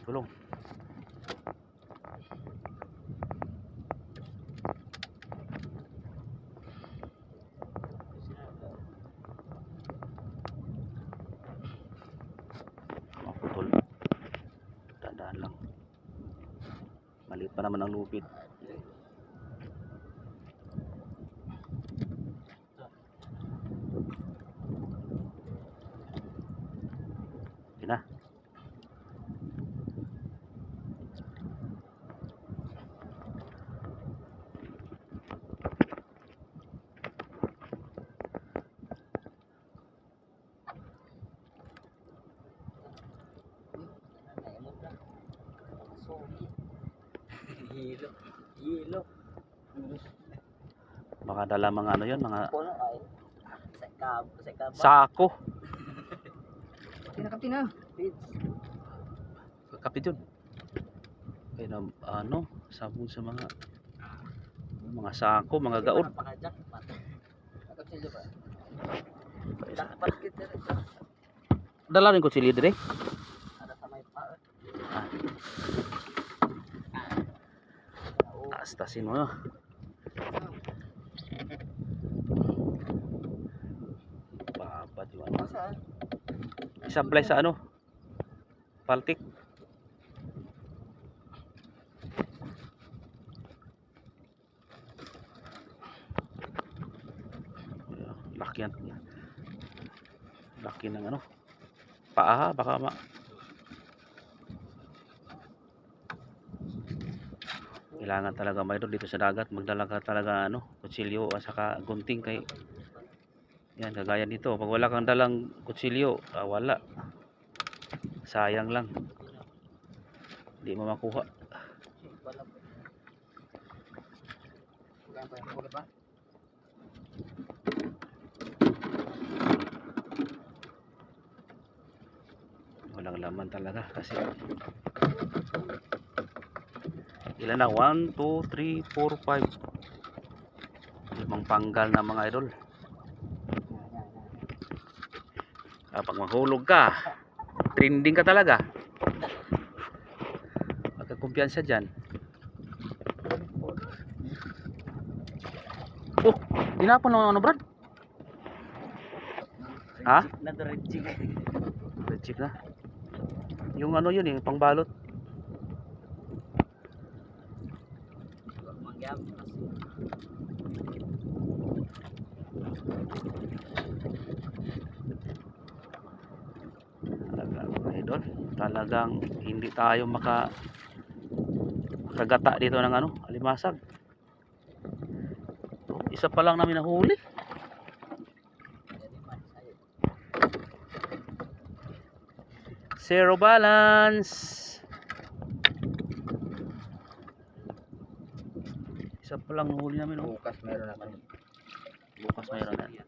Tulong. Maputol. Tandaan lang. Maliit pa naman ang lupit. Yun na. Hilo. Hilo. Baka dala mga ano yun, mga Puno ay. Sa sako. Kapti na. Kapit yun. Kaya na, ano, sabon sa mga sako, mga gaod. Dala rin ko si Lidre. Astasin mo na. Babat yun. Isablay sa ano? Paltik. Laki yan. Laki ng ano? Paa, baka kailangan talaga mayroon dito sa dagat, magdala ka talaga ano, kutsilyo at saka gunting kay yan, kagaya dito pag wala kang dalang kutsilyo, wala, sayang lang, hindi mo makuha. Walang laman talaga kasi ilan na? 1, 2, 3, 4, 5 limang panggal na mga idol. Pag mahulog ka, trending ka talaga, magkakumpiyansa dyan. Oh, dinapon lang ano Brad? Ha? Red Chick na. Yung ano yun, yung pangbalot. Talagang hindi tayo makagata dito ng ano, alimasag. Isa pa lang namin nahuli. Zero balance. Isa pa lang nahuli namin. Bukas meron naman. Bukas mayroon yan.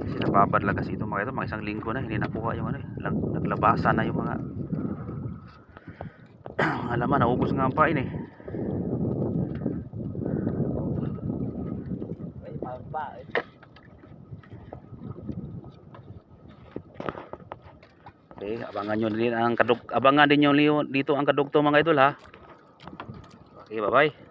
Kasi nababad lang kasi ito mga isang linggo na hindi nakuha yung ano eh. Naglabasan na yung mga alaman, naubos nga ang pain eh. Okay, abangan nyo din ang abangan din nyo dito ang kadugto mga idol ha. Okay, bye bye.